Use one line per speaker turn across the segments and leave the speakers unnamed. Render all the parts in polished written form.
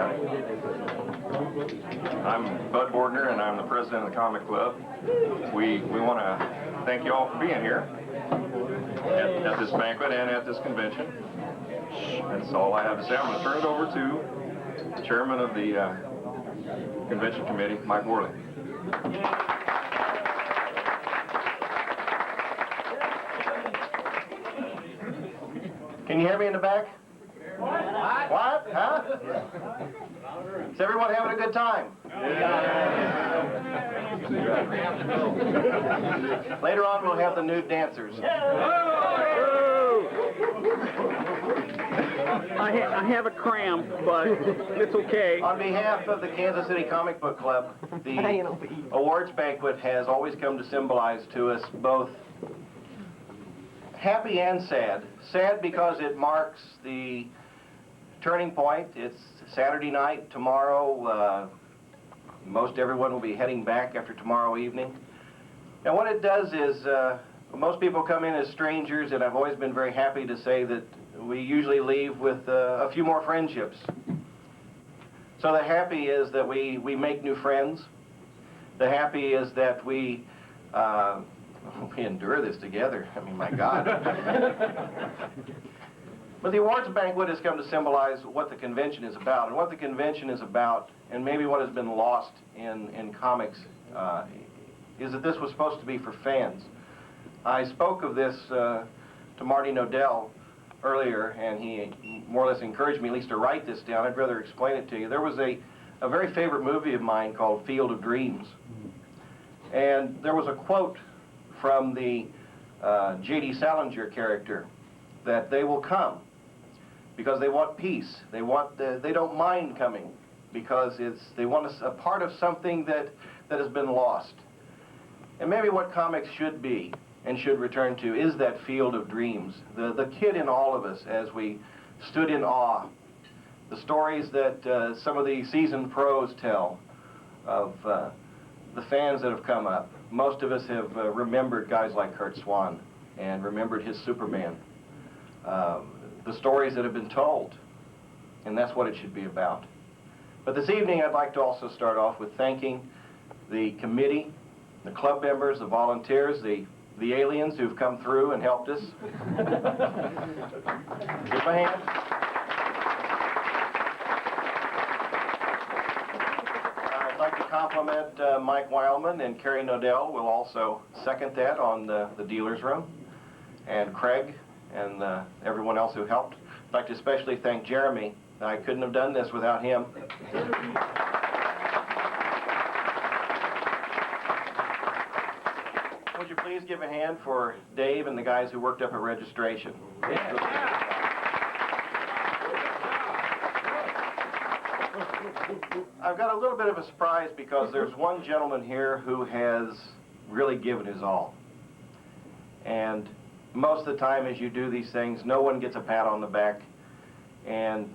County. I'm Bud Bordner, and I'm the president of the Comic Club. We want to thank you all for being here at this banquet and at this convention. That's all I have to say. I'm going to turn it over to the chairman of the convention committee, Mike Worley. Can you hear me in the back? What? Huh? Is everyone having a good time? Later on, we'll have the nude dancers.
I have a cramp, but it's okay.
On behalf of the Kansas City Comic Book Club, the awards banquet has always come to symbolize to us both happy and sad. Sad because it marks the turning point. It's Saturday night. Tomorrow, most everyone will be heading back after tomorrow evening. And what it does is, most people come in as strangers, and I've always been very happy to say that we usually leave with a few more friendships. So the happy is that we make new friends. The happy is that we endure this together. I mean, my God. But the awards banquet has come to symbolize what the convention is about. And what the convention is about, and maybe what has been lost in comics, is that this was supposed to be for fans. I spoke of this to Martin Nodell earlier, and he more or less encouraged me at least to write this down. I'd rather explain it to you. There was a very favorite movie of mine called Field of Dreams. And there was a quote from the J.D. Salinger character that they will come because they want peace. They don't mind coming because they want a part of something that has been lost. And maybe what comics should be and should return to is that field of dreams. The kid in all of us as we stood in awe. The stories that some of the seasoned pros tell of the fans that have come up. Most of us have remembered guys like Kurt Swan and remembered his Superman. The stories that have been told, and that's what it should be about. But this evening I'd like to also start off with thanking the committee, the club members, the volunteers, the aliens who've come through and helped us. Give them a hand. I'd like to compliment Mike Wildman, and Carrie Nodell will also second that on the dealer's room, and Craig and everyone else who helped. I'd like to especially thank Jeremy. I couldn't have done this without him. Would you please give a hand for Dave and the guys who worked up at registration? I've got a little bit of a surprise because there's one gentleman here who has really given his all. And most of the time as you do these things, no one gets a pat on the back. And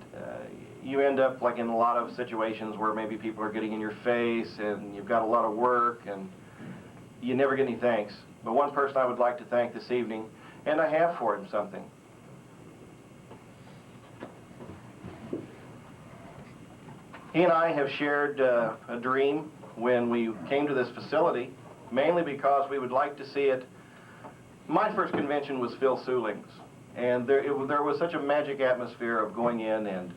you end up like in a lot of situations where maybe people are getting in your face and you've got a lot of work and you never get any thanks. But one person I would like to thank this evening, and I have for him something. He and I have shared a dream when we came to this facility, mainly because we would like to see it. My first convention was Phil Seuling's, and there was such a magic atmosphere of going in, and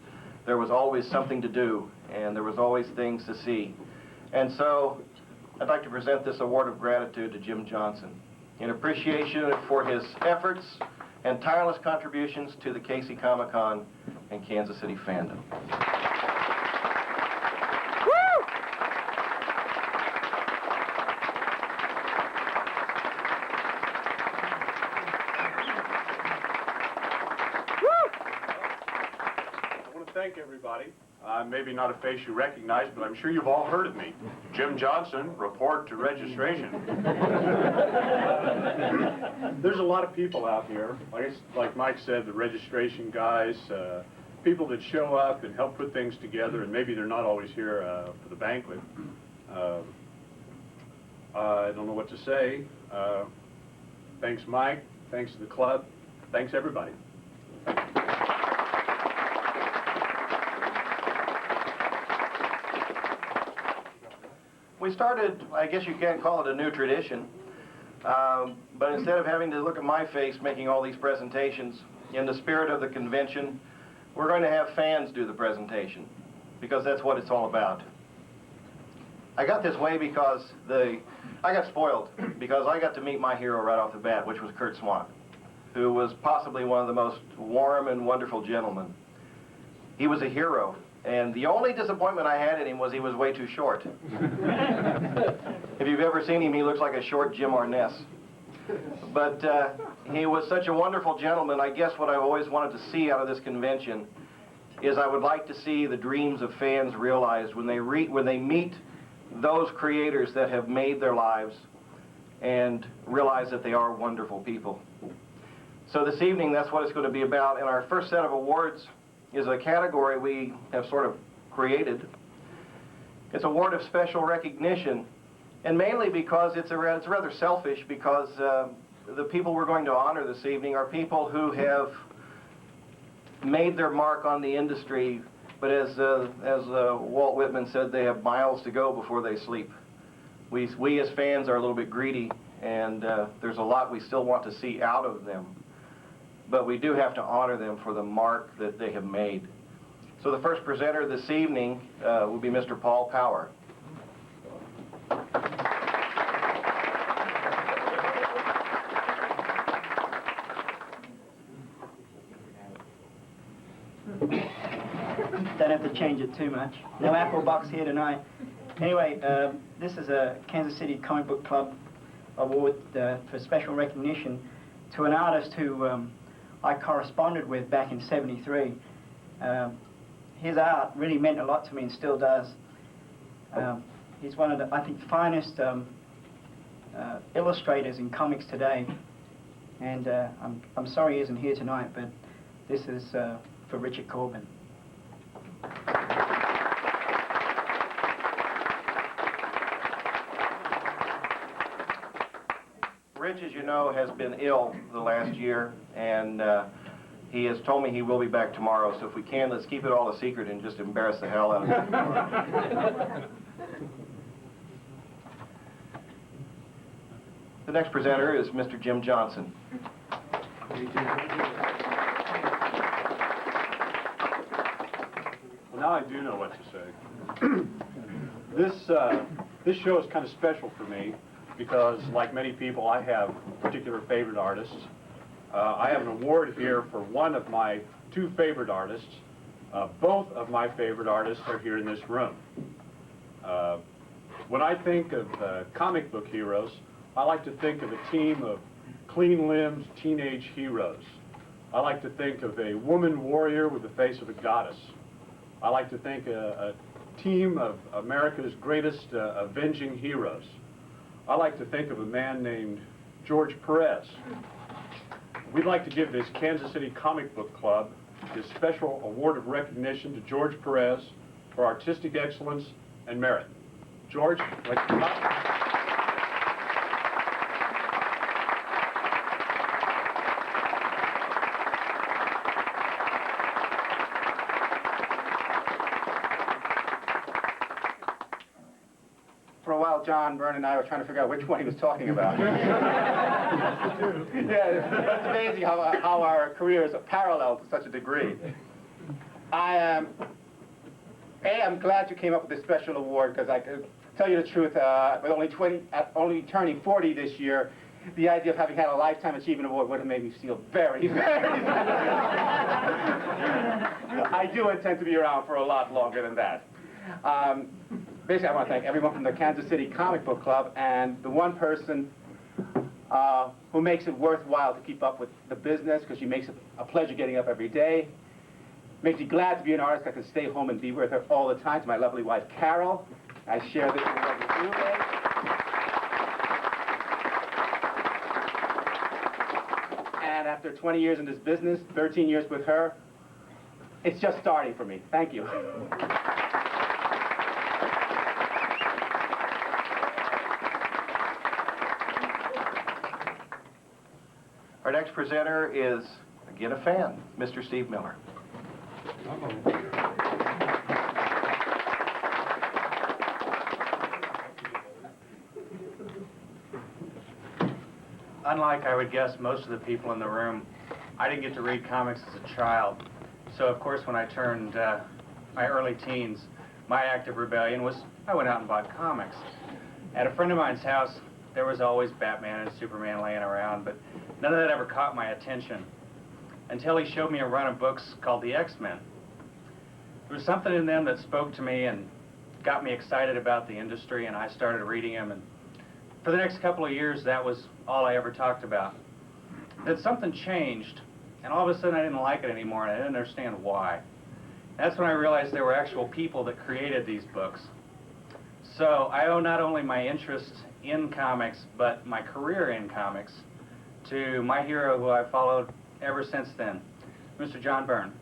there was always something to do, and there was always things to see. And so I'd like to present this award of gratitude to Jim Johnson in appreciation for his efforts and tireless contributions to the KC Comic-Con and Kansas City fandom.
Thank everybody. Maybe not a face you recognize, but I'm sure you've all heard of me. Jim Johnson, report to registration. There's a lot of people out here. Like Mike said, the registration guys, people that show up and help put things together, and maybe they're not always here for the banquet. I don't know what to say. Thanks, Mike. Thanks to the club. Thanks, everybody.
we started, I guess you can't call it a new tradition, but instead of having to look at my face making all these presentations, in the spirit of the convention, we're going to have fans do the presentation, because that's what it's all about. I got this way because I got spoiled, because I got to meet my hero right off the bat, which was Kurt Swan, who was possibly one of the most warm and wonderful gentlemen. He was a hero, and the only disappointment I had in him was he was way too short. If you've ever seen him, he looks like a short Jim Arness. But he was such a wonderful gentleman. I guess what I always wanted to see out of this convention is I would like to see the dreams of fans realized when they meet those creators that have made their lives and realize that they are wonderful people. So this evening, that's what it's going to be about. And our first set of awards is a category we have sort of created. It's a award of special recognition, and mainly because it's rather selfish, because the people we're going to honor this evening are people who have made their mark on the industry, but as Walt Whitman said, they have miles to go before they sleep. We as fans are a little bit greedy, and there's a lot we still want to see out of them. But we do have to honor them for the mark that they have made. So the first presenter this evening will be Mr. Paul Power.
Don't have to change it too much. No apple box here tonight. Anyway, this is a Kansas City Comic Book Club award for special recognition to an artist who I corresponded with back in '73. His art really meant a lot to me and still does. He's one of the, I think, finest illustrators in comics today. And I'm sorry he isn't here tonight, but this is for Richard Corbin.
Rich, as you know, has been ill the last year, and he has told me he will be back tomorrow, so if we can, let's keep it all a secret and just embarrass the hell out of him tomorrow. The next presenter is Mr. Jim Johnson.
Well, now I do know what to say. This show is kind of special for me because, like many people, I have particular favorite artists. I have an award here for one of my two favorite artists. Both of my favorite artists are here in this room. When I think of comic book heroes, I like to think of a team of clean-limbed teenage heroes. I like to think of a woman warrior with the face of a goddess. I like to think a team of America's greatest avenging heroes. I like to think of a man named George Perez. We'd like to give this Kansas City Comic Book Club this special award of recognition to George Perez for artistic excellence and merit. George, let's come up.
For a while, John Byrne and I were trying to figure out which one he was talking about. Yeah, it's amazing how our careers are parallel to such a degree. I'm glad you came up with this special award, because I could tell you the truth, with only turning 40 this year, the idea of having had a Lifetime Achievement Award would have made me feel very, very bad. I do intend to be around for a lot longer than that. Basically, I want to thank everyone from the Kansas City Comic Book Club, and the one person who makes it worthwhile to keep up with the business, because she makes it a pleasure getting up every day. Makes me glad to be an artist. I can stay home and be with her all the time. To my lovely wife, Carol. I share this award with you, Ray. And after 20 years in this business, 13 years with her, it's just starting for me. Thank you.
Our next presenter is, again, a fan, Mr. Steve Miller.
unlike I would guess most of the people in the room, I didn't get to read comics as a child. So of course when I turned my early teens, my act of rebellion was I went out and bought comics. At a friend of mine's house, there was always Batman and Superman laying around, but none of that ever caught my attention until he showed me a run of books called the X-Men. There was something in them that spoke to me and got me excited about the industry, and I started reading them, and for the next couple of years, that was all I ever talked about. Then something changed, and all of a sudden I didn't like it anymore, and I didn't understand why. That's when I realized there were actual people that created these books. So I owe not only my interest in comics, but my career in comics to my hero who I've followed ever since then, Mr. John Byrne.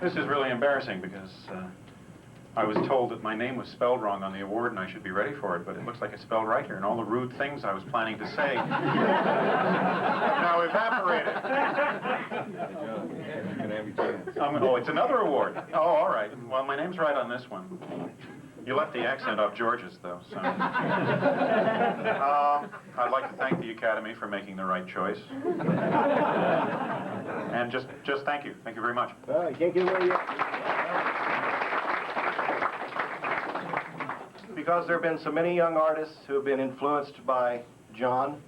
This is really embarrassing because I was told that my name was spelled wrong on the award and I should be ready for it, but it looks like it's spelled right here, and all the rude things I was planning to say have now evaporated. Oh, it's another award. Oh, all right. Well, my name's right on this one. You left the accent off George's, though, so... I'd like to thank the Academy for making the right choice. And just thank you. Thank you very much.
You can't get away yet.
Because there have been so many young artists who have been influenced by John,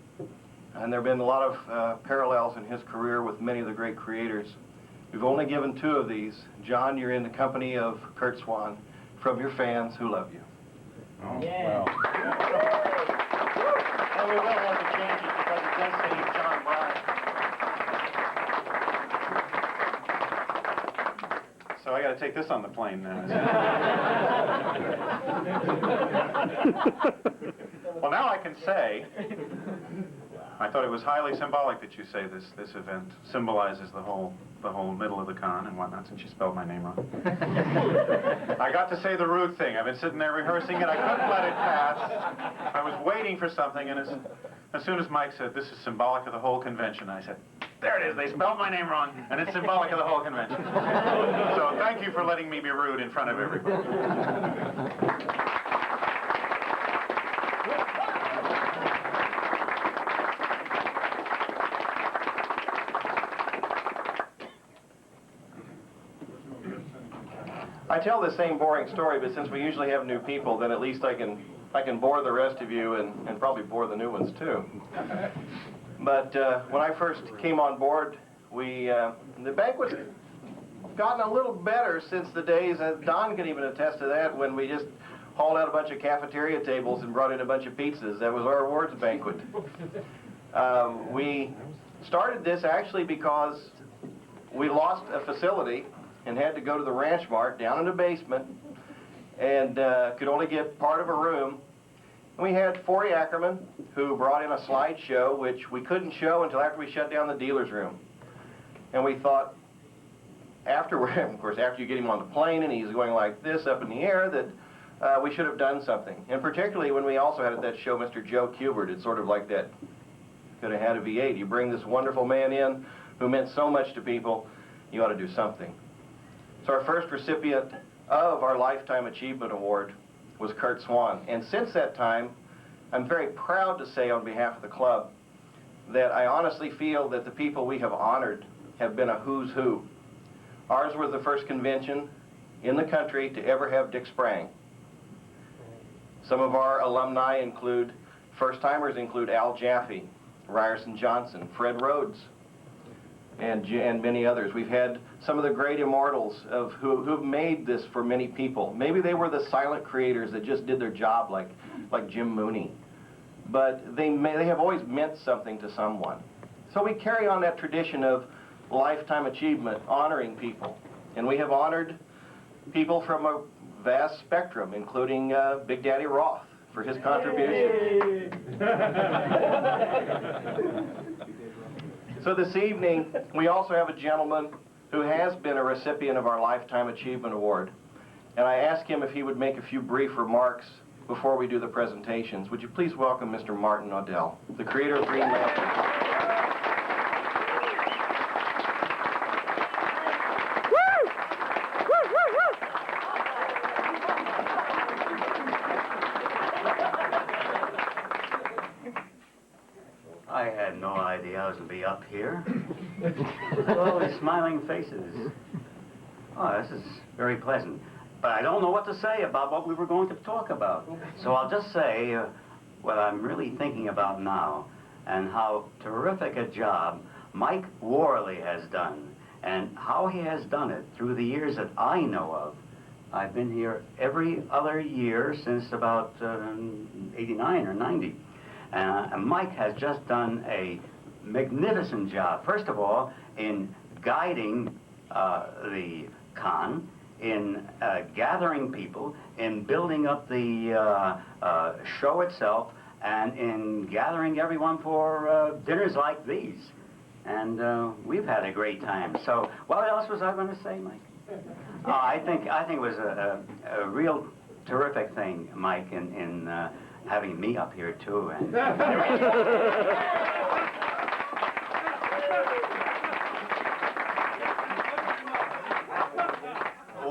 and there have been a lot of parallels in his career with many of the great creators. We've only given 2 of these. John, you're in the company of Curt Swan, from your fans who love you.
Oh,
Yeah.
wow.
And we will have to change it because it does say John Byrne.
So I got to take this on the plane now. Well, now I can say, I thought it was highly symbolic that you say this event symbolizes the whole middle of the con and whatnot, since you spelled my name wrong. I got to say the rude thing. I've been sitting there rehearsing it. I couldn't let it pass. I was waiting for something, and as soon as Mike said, this is symbolic of the whole convention, I said, there it is. They spelled my name wrong, and it's symbolic of the whole convention. So thank you for letting me be rude in front of everybody.
I tell the same boring story, but since we usually have new people, then at least I can bore the rest of you and probably bore the new ones too. But when I first came on board, the banquet's gotten a little better since the days, and Don can even attest to that, when we just hauled out a bunch of cafeteria tables and brought in a bunch of pizzas. That was our awards banquet. We started this actually because we lost a facility and had to go to the Ranch Mart down in the basement and could only get part of a room. And we had Forey Ackerman, who brought in a slideshow, which we couldn't show until after we shut down the dealer's room. And we thought, afterward, of course, after you get him on the plane and he's going like this up in the air, that we should have done something. And particularly when we also had at that show Mr. Joe Kubert. It's sort of like that, could have had a V8. You bring this wonderful man in who meant so much to people, you ought to do something. So our first recipient of our Lifetime Achievement Award was Curt Swan. And since that time, I'm very proud to say on behalf of the club that I honestly feel that the people we have honored have been a who's who. Ours was the first convention in the country to ever have Dick Sprang. Some of our alumni include, first-timers include Al Jaffe, Ryerson Johnson, Fred Rhodes, and many others. We've had some of the great immortals who've made this for many people. Maybe they were the silent creators that just did their job, like Jim Mooney. But they have always meant something to someone. So we carry on that tradition of lifetime achievement, honoring people. And we have honored people from a vast spectrum, including Big Daddy Roth for his contribution. So this evening, we also have a gentleman who has been a recipient of our Lifetime Achievement Award. And I asked him if he would make a few brief remarks before we do the presentations. Would you please welcome Mr. Martin Nodell, the creator of Green Lantern.
I had no idea I was going to be up here. All these smiling faces. Oh, this is very pleasant. But I don't know what to say about what we were going to talk about. So I'll just say what I'm really thinking about now and how terrific a job Mike Worley has done and how he has done it through the years that I know of. I've been here every other year since about 89 or 90. And Mike has just done a magnificent job, first of all, in guiding the con, in gathering people, in building up the show itself, and in gathering everyone for dinners like these. And we've had a great time. So what else was I going to say, Mike? I think it was a real terrific thing, Mike, in having me up here too. And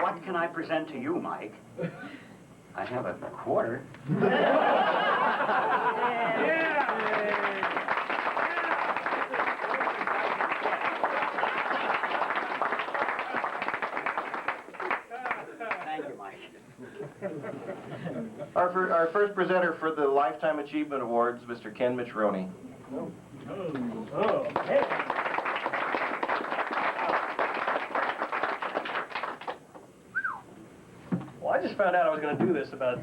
what can I present to you, Mike? I have a quarter. Thank you, Mike.
Our first presenter for the Lifetime Achievement Awards, Mr. Ken Mitroni.
Well, I just found out I was going to do this about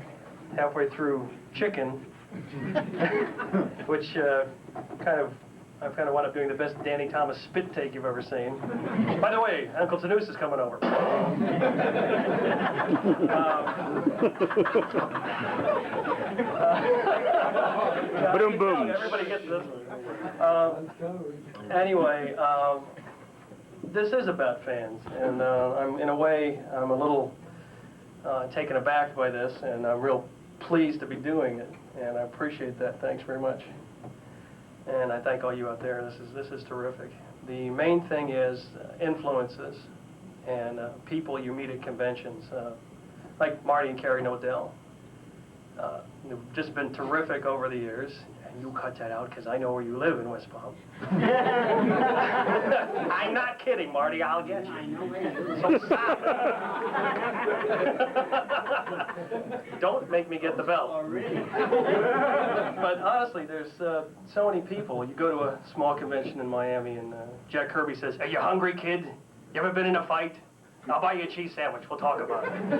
halfway through Chicken, which I've kind of wound up doing the best Danny Thomas spit take you've ever seen. By the way, Uncle Tanous is coming over.
Boom, boom.
Everybody gets this. Anyway, this is about fans, and in a way, I'm a little taken aback by this, and I'm real pleased to be doing it, and I appreciate that. Thanks very much. And I thank all you out there. This is terrific. The main thing is influences and people you meet at conventions, like Marty and Carrie Nodell. They've just been terrific over the years. And you cut that out because I know where you live in West Palm. I'm not kidding, Marty. I'll get you. I know where. So stop. Don't make me get the belt. Oh, really? But honestly, there's so many people. You go to a small convention in Miami, and Jack Kirby says, "Are you hungry, kid? You ever been in a fight? I'll buy you a cheese sandwich. We'll talk about it." And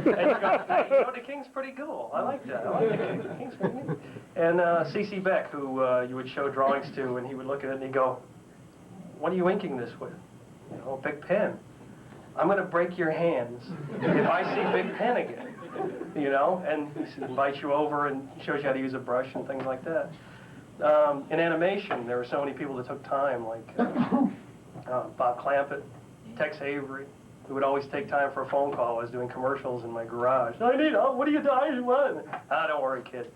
you go, the King's pretty cool. I like that. I like the King. The King's pretty neat. And C.C. Beck, who you would show drawings to, and he would look at it and he'd go, "What are you inking this with?" You know, "Big pen." "I'm going to break your hands if I see Big Pen again." You know, and he invites you over and shows you how to use a brush and things like that. In animation, there were so many people that took time, like Bob Clampett, Tex Avery, who would always take time for a phone call. I was doing commercials in my garage. What do you want? "Ah, don't worry, kid."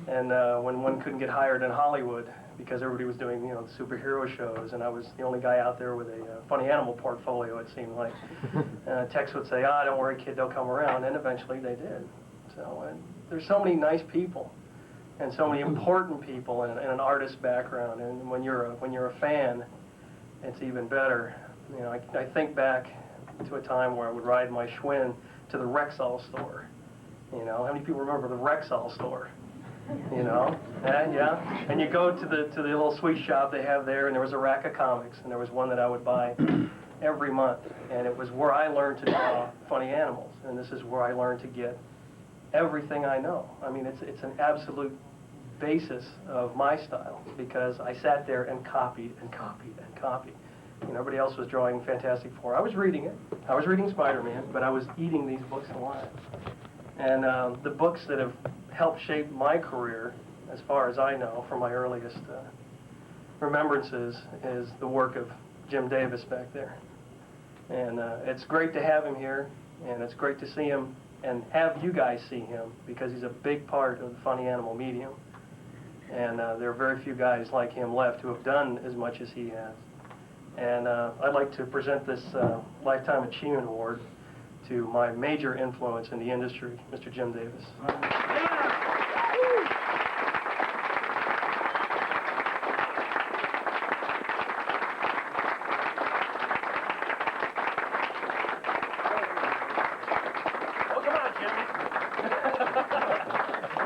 And when one couldn't get hired in Hollywood because everybody was doing, you know, superhero shows, and I was the only guy out there with a funny animal portfolio, it seemed like, Tex would say, "Ah, don't worry, kid, they'll come around," and eventually they did. So there's so many nice people, and so many important people in an artist's background, and when you're a fan, it's even better. You know, I think back to a time where I would ride my Schwinn to the Rexall store. You know, how many people remember the Rexall store? You know, yeah. And you go to the little sweet shop they have there, and there was a rack of comics, and there was one that I would buy every month, and it was where I learned to draw funny animals, and this is where I learned to get everything I know. I mean, it's an absolute basis of my style, because I sat there and copied and copied and copied. You know, everybody else was drawing Fantastic Four. I was reading it. I was reading Spider-Man, but I was eating these books alive. And the books that have helped shape my career, as far as I know, from my earliest remembrances, is the work of Jim Davis back there. And it's great to have him here, and it's great to see him and have you guys see him, because he's a big part of the funny animal medium. And there are very few guys like him left who have done as much as he has. And I'd like to present this Lifetime Achievement Award to my major influence in the industry, Mr. Jim Davis.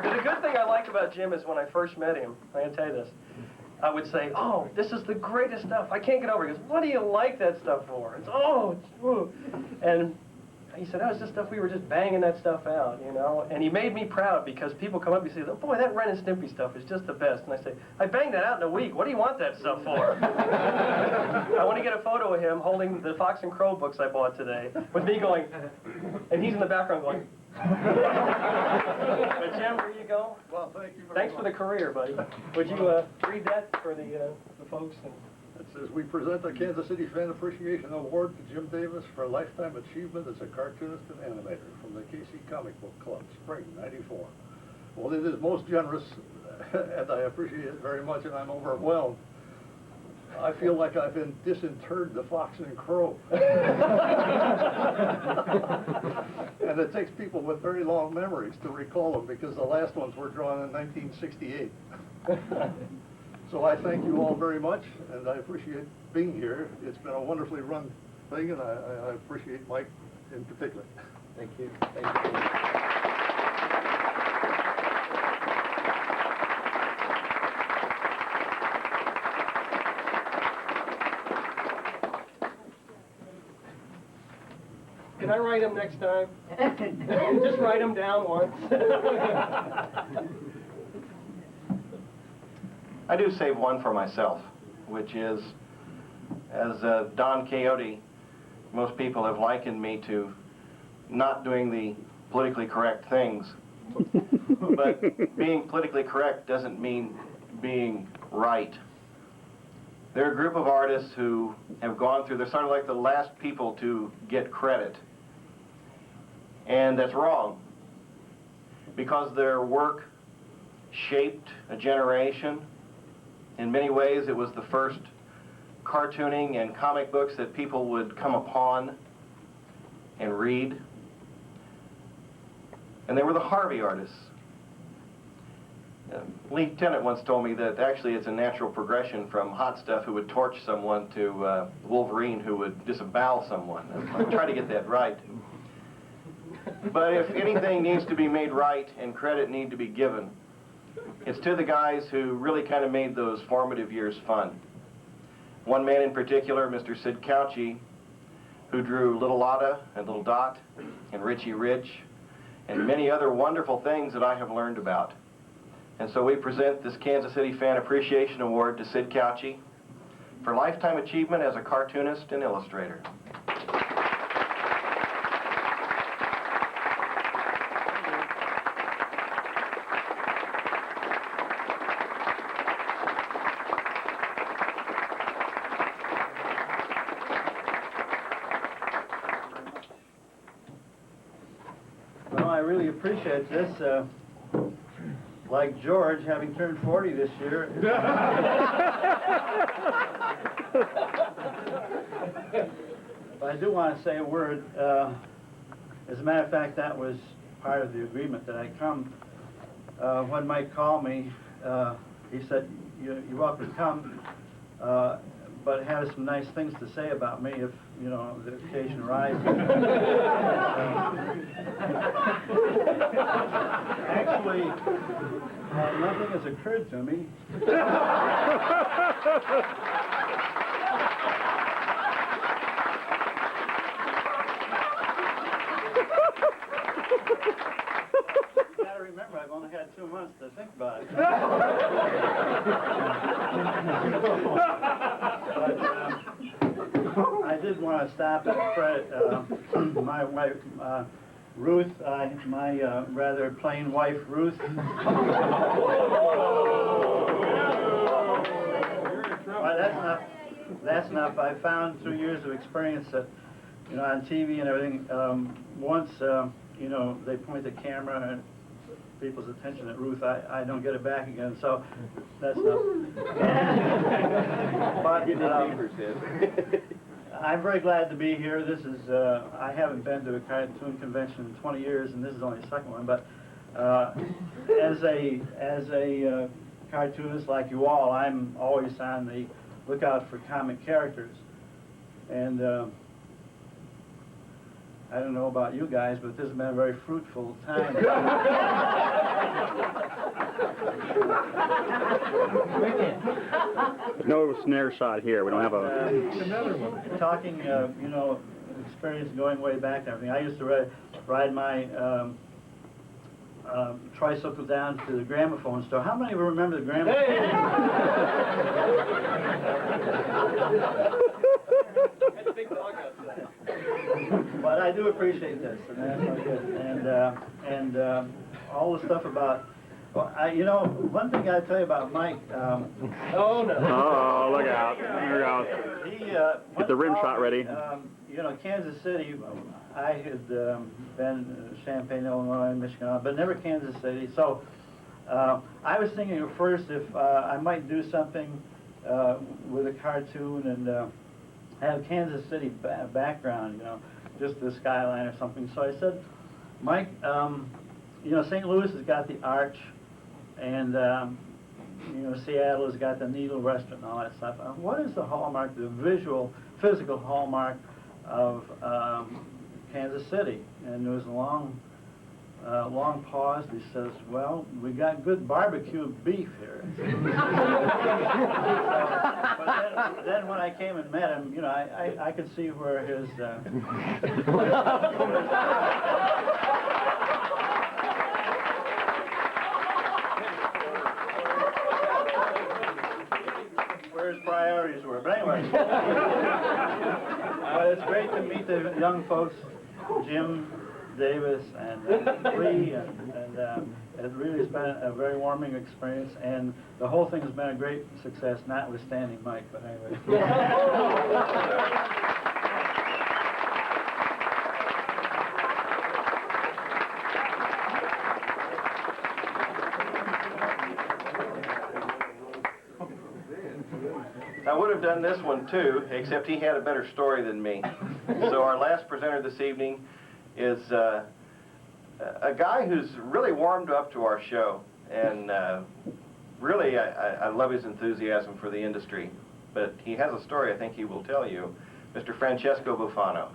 The good thing I like about Jim is when I first met him, I'm going to tell you this, I would say, oh, this is the greatest stuff. I can't get over it. He goes, what do you like that stuff for? It's, oh, and he said, oh, it's just stuff we were just banging that stuff out, you know? And he made me proud because people come up and say, oh, boy, that Ren and Stimpy stuff is just the best. And I say, I banged that out in a week. What do you want that stuff for? I want to get a photo of him holding the Fox and Crow books I bought today with me going, and he's in the background going, but Jim, here you go.
Well, thank you very
Thanks
much.
for the career, buddy. Would you read that for the folks? And
It says, we present the Kansas City Fan Appreciation Award to Jim Davis for lifetime achievement as a cartoonist and animator from the KC Comic Book Club, spring '94. Well, it is most generous, and I appreciate it very much, and I'm overwhelmed. I feel like I've been disinterred the Fox and Crow. And it takes people with very long memories to recall them, because the last ones were drawn in 1968. So I thank you all very much, and I appreciate being here. It's been a wonderfully run thing, and I appreciate Mike in particular.
thank you. Thank you. Can I write him next time? Just write him down once.
I do save one for myself, which is, as Don Quixote, most people have likened me to not doing the politically correct things. But being politically correct doesn't mean being right. There are a group of artists who have gone through, they're sort of like the last people to get credit. And that's wrong, because their work shaped a generation. In many ways, it was the first cartooning and comic books that people would come upon and read. And they were the Harvey artists. Lee Tennant once told me that actually it's a natural progression from Hot Stuff, who would torch someone, to Wolverine, who would disembowel someone. I try to get that right. But if anything needs to be made right and credit need to be given, it's to the guys who really kind of made those formative years fun. One man in particular, Mr. Sid Couchy, who drew Little Lotta and Little Dot and Richie Rich and many other wonderful things that I have learned about. And so we present this Kansas City Fan Appreciation Award to Sid Couchy for lifetime achievement as a cartoonist and illustrator.
Well, I really appreciate this. Like George, having turned 40 this year. But I do want to say a word. As a matter of fact, that was part of the agreement that I come. When Mike called me, he said, you're welcome to come, but has some nice things to say about me if, you know, the occasion arises. Actually, nothing has occurred to me. You gotta remember, I've only had 2 months to think about it. But, I did want to stop and credit my wife, Ruth, my rather plain wife, Ruth. Well, that's enough. I found through years of experience that, you know, on TV and everything, once you know, they point the camera and people's attention at Ruth, I don't get it back again, so that's not. But I'm very glad to be here. This is, I haven't been to a cartoon convention in 20 years, and this is only the second one, but as a cartoonist like you all, I'm always on the lookout for comic characters. And I don't know about you guys, but this has been a very fruitful time.
No snare shot here. We don't have a...
Another one. Talking, you know, experience going way back and everything. I used to ride my tricycle down to the gramophone store. How many of you remember the gramophone? But I do appreciate this, and that's very good. And all the stuff about, well, you know, one thing I tell you about Mike. Oh no!
Oh, look out! There we go.
He
Get the rim shot ready.
You know, Kansas City. I had been Champaign, Illinois, Michigan, but never Kansas City. So I was thinking at first if I might do something with a cartoon and have Kansas City background, you know, just the skyline or something. So I said, Mike, you know, St. Louis has got the Arch, and you know, Seattle has got the Needle Restaurant and all that stuff. What is the hallmark, the visual, physical hallmark of Kansas City? And there was a long pause. He says, well, we got good barbecue beef here. But then when I came and met him, you know, I could see where his where his priorities were. But anyway, it's great to meet the young folks, Jim Davis and Lee, and it really has been a very warming experience, and the whole thing has been a great success, notwithstanding Mike, but anyway.
I would have done this one too, except he had a better story than me. So our last presenter this evening is a guy who's really warmed up to our show, and really I love his enthusiasm for the industry. But he has a story I think he will tell you. Mr. Francesco Bufano.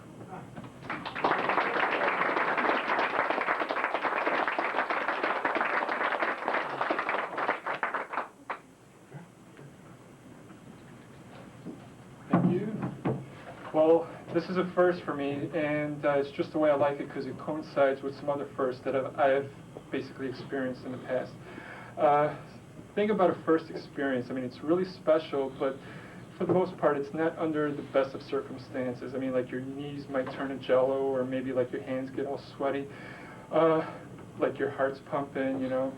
Well, this is a first for me, and it's just the way I like it because it coincides with some other firsts that I have basically experienced in the past. Think about a first experience. I mean, it's really special, but for the most part, it's not under the best of circumstances. I mean, like your knees might turn to jello, or maybe like your hands get all sweaty, like your heart's pumping, you know.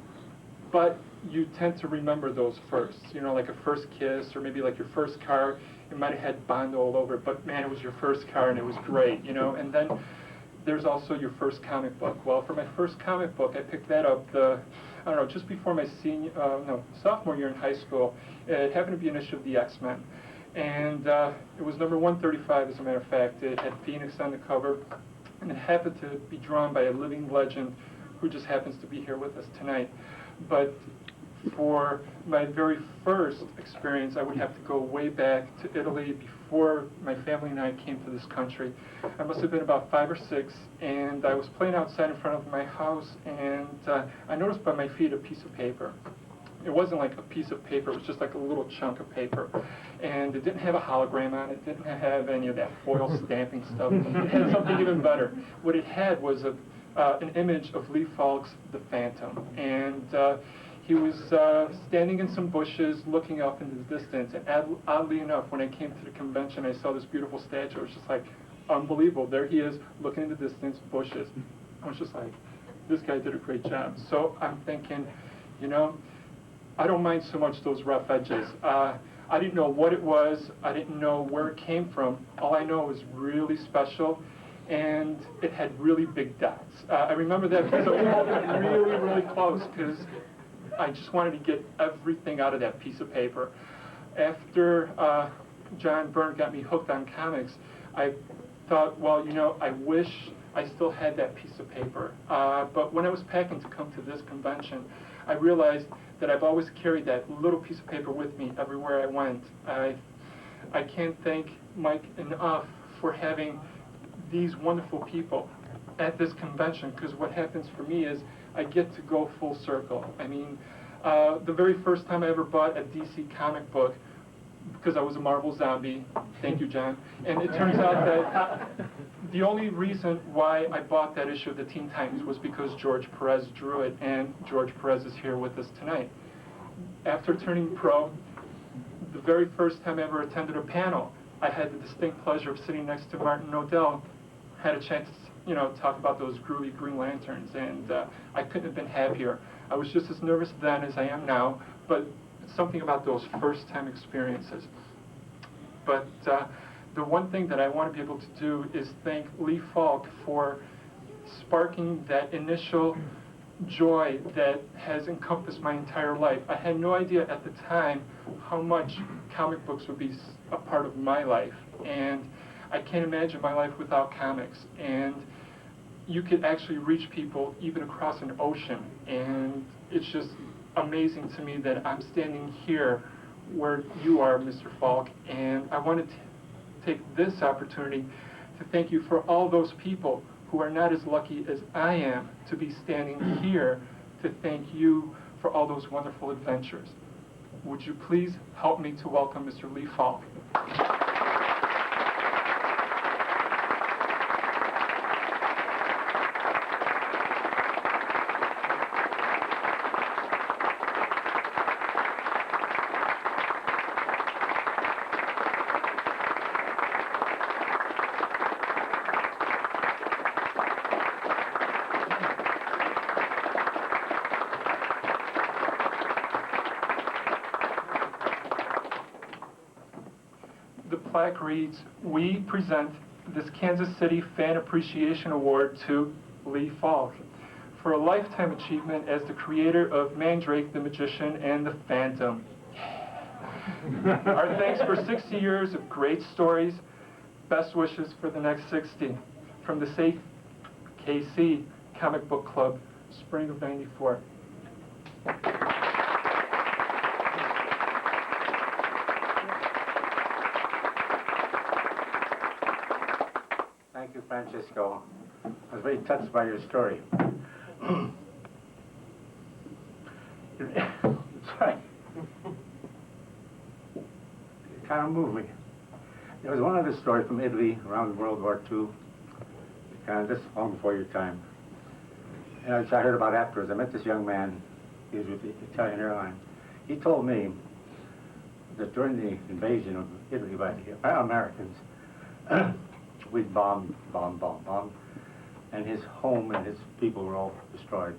But you tend to remember those firsts, you know, like a first kiss, or maybe like your first car. It might have had Bond all over it, but man, it was your first car and it was great, you know. And then there's also your first comic book. Well, for my first comic book, I picked that up I don't know, just before my sophomore year in high school. It happened to be an issue of the X-Men, and it was number 135, as a matter of fact. It had Phoenix on the cover, and it happened to be drawn by a living legend who just happens to be here with us tonight. But for my very first experience, I would have to go way back to Italy before my family and I came to this country. I must have been about 5 or 6, and I was playing outside in front of my house, and I noticed by my feet a piece of paper. It wasn't like a piece of paper, it was just like a little chunk of paper. And it didn't have a hologram on it, it didn't have any of that foil stamping stuff. It had something even better. What it had was an image of Lee Falk's The Phantom. And he was standing in some bushes, looking up into the distance, and oddly enough, when I came to the convention, I saw this beautiful statue. It was just like, unbelievable. There he is, looking in the distance, bushes. I was just like, this guy did a great job. So I'm thinking, you know, I don't mind so much those rough edges. I didn't know what it was. I didn't know where it came from. All I know it was really special, and it had really big dots. I remember that because I was holding it really, really close because I just wanted to get everything out of that piece of paper. After John Byrne got me hooked on comics, I thought, well, you know, I wish I still had that piece of paper. But when I was packing to come to this convention, I realized that I've always carried that little piece of paper with me everywhere I went. I can't thank Mike enough for having these wonderful people at this convention, because what happens for me is I get to go full circle. I mean, the very first time I ever bought a DC comic book, because I was a Marvel zombie, thank you, John, and it turns out that the only reason why I bought that issue of the Teen Titans was because George Perez drew it, and George Perez is here with us tonight. After turning pro, the very first time I ever attended a panel, I had the distinct pleasure of sitting next to Martin Nodell, had a chance to, you know, talk about those groovy Green Lanterns, and I couldn't have been happier. I was just as nervous then as I am now, but something about those first-time experiences. But the one thing that I want to be able to do is thank Lee Falk for sparking that initial joy that has encompassed my entire life. I had no idea at the time how much comic books would be a part of my life, and I can't imagine my life without comics. And you could actually reach people even across an ocean, and it's just amazing to me that I'm standing here where you are, Mr. Falk, and I wanted to take this opportunity to thank you for all those people who are not as lucky as I am to be standing here to thank you for all those wonderful adventures. Would you please help me to welcome Mr. Lee Falk? The plaque reads, "We present this Kansas City Fan Appreciation Award to Lee Falk for a lifetime achievement as the creator of Mandrake, the Magician, and the Phantom. Our thanks for 60 years of great stories. Best wishes for the next 60. From the KC Comic Book Club, spring of '94.
Thank you, Francisco. I was very touched by your story. It's right. It kind of moved me. There was one other story from Italy around World War II, kind of just long before your time. And which I heard about afterwards. I met this young man. He was with the Italian airline. He told me that during the invasion of Italy by the Americans, we bombed, and his home and his people were all destroyed.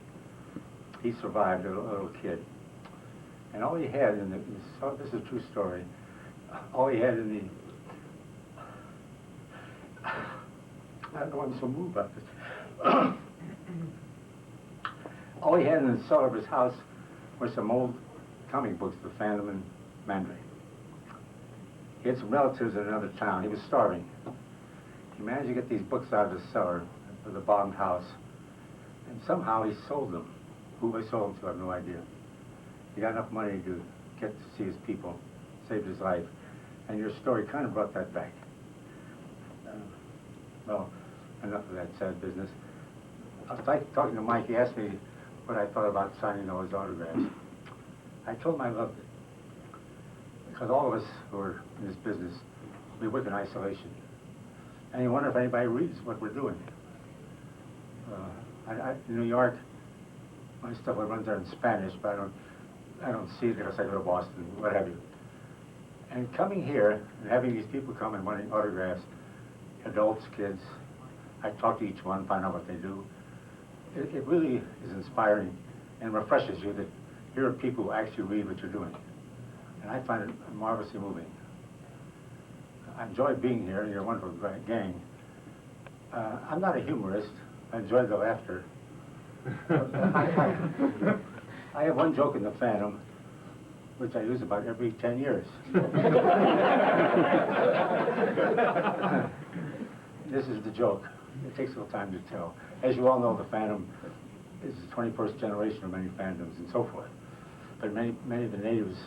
He survived, a little kid. And all he had in this is a true story, all he had in I don't know, I'm so moved about this. All he had in the cellar of his house were some old comic books, The Phantom and Mandrake. He had some relatives in another town. He was starving. He managed to get these books out of the cellar of the bombed house, and somehow he sold them. Who he sold them to, I have no idea. He got enough money to get to see his people, saved his life, and your story kind of brought that back. Well, enough of that sad business. I was talking to Mike. He asked me what I thought about signing all his autographs. I told him I loved it, because all of us who are in this business, we work in isolation. And you wonder if anybody reads what we're doing. In New York, my stuff runs there in Spanish, but I don't see it unless I go to Boston, what have you. And coming here and having these people come and wanting autographs, adults, kids, I talk to each one, find out what they do. It really is inspiring and refreshes you that here are people who actually read what you're doing. And I find it marvelously moving. I enjoy being here, and you're a wonderful gang. I'm not a humorist. I enjoy the laughter. I have one joke in the Phantom, which I use about every 10 years. This is the joke. It takes a little time to tell. As you all know, the Phantom is the 21st generation of many Phantoms and so forth. But many of the natives,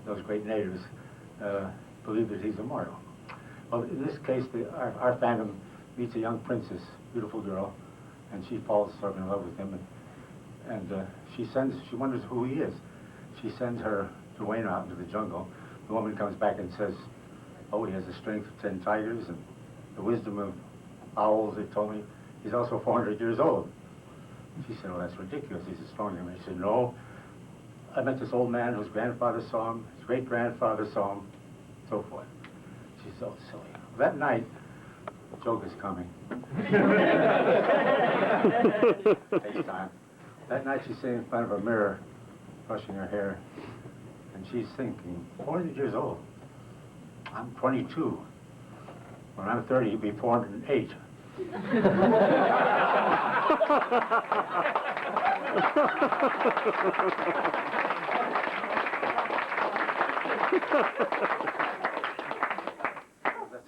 those great natives, believe that he's immortal. Well, in this case, our Phantom meets a young princess, beautiful girl, and she falls sort of in love with him. And she wonders who he is. She sends her duenna out into the jungle. The woman comes back and says, oh, he has the strength of 10 tigers and the wisdom of owls, they told me. He's also 400 years old. She said, oh, that's ridiculous. He's a strong man. He said, no. I met this old man whose grandfather saw him, his great-grandfather saw him, so forth. She's so silly. That night, the joke is coming. Takes time. That night she's sitting in front of a mirror, brushing her hair, and she's thinking, 400 years old. I'm 22. When I'm 30, he'll be 408.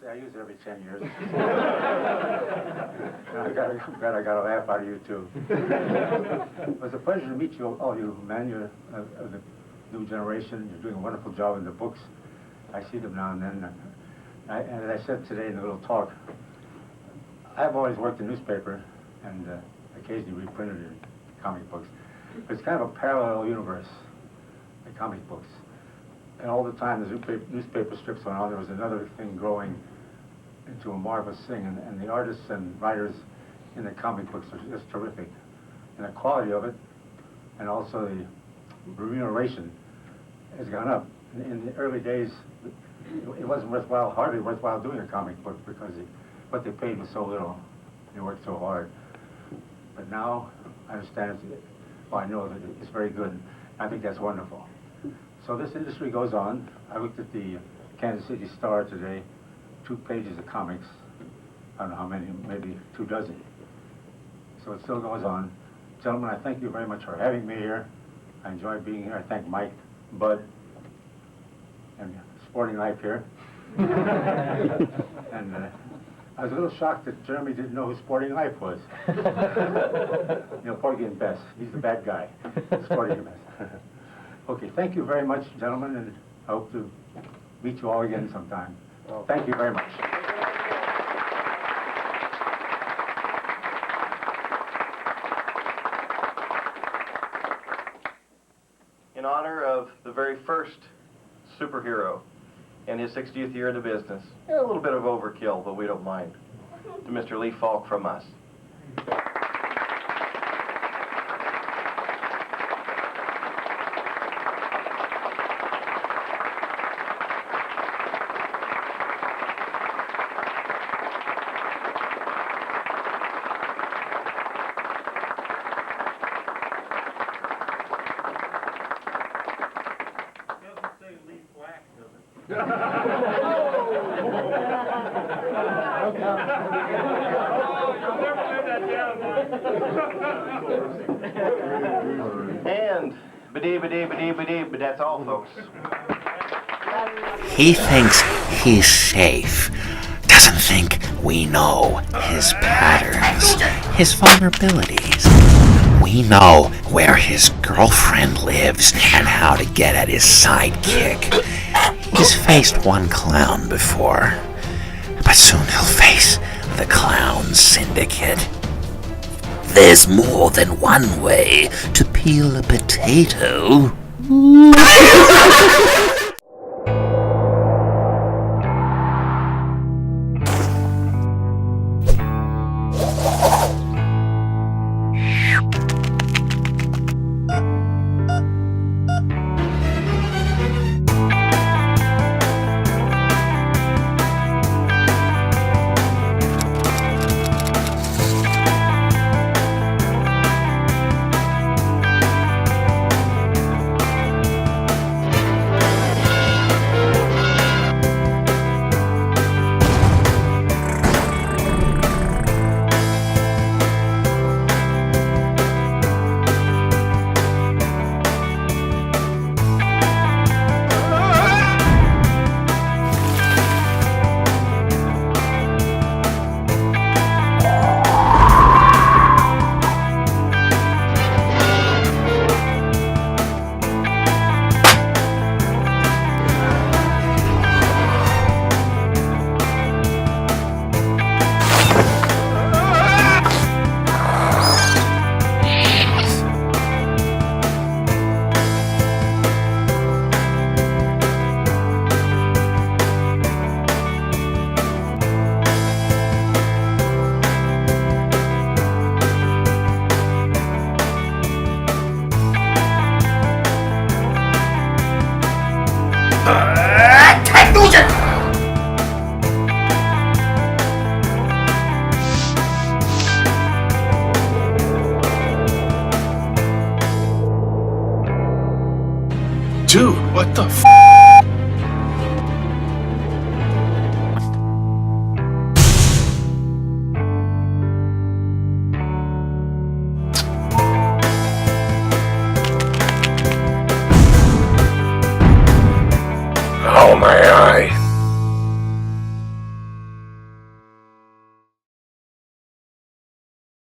I use it every 10 years. I'm glad I got a laugh out of you, too. It was a pleasure to meet you, all you men. You're of the new generation. You're doing a wonderful job in the books. I see them now and then. And as I said today in the little talk, I've always worked in newspaper and occasionally reprinted in comic books. But it's kind of a parallel universe, the comic books. And all the time the newspaper strips went on, there was another thing growing into a marvelous thing. And the artists and writers in the comic books are just terrific. And the quality of it, and also the remuneration, has gone up. In the early days, it wasn't worthwhile, hardly worthwhile doing a comic book because what they paid was so little. They worked so hard. But now, I understand, I know that it's very good. I think that's wonderful. So this industry goes on. I looked at the Kansas City Star today, 2 pages of comics. I don't know how many, maybe 24. So it still goes on. Gentlemen, I thank you very much for having me here. I enjoy being here. I thank Mike, Bud, and Sporting Life here. And I was a little shocked that Jeremy didn't know who Sporting Life was. You know, Porgy and Bess. He's the bad guy. Sporting and Bess. Okay, thank you very much, gentlemen, and I hope to meet you all again sometime. Thank you very much.
In honor of the very first superhero and his 60th year in the business, a little bit of overkill, but we don't mind, to Mr. Lee Falk from us. And ba-dee, but that's all, folks.
He thinks he's safe. Doesn't think we know his patterns, his vulnerabilities. We know where his girlfriend lives and how to get at his sidekick. He's faced one clown before, but soon he'll face the Clown Syndicate. There's more than one way to peel a potato.
What the f***?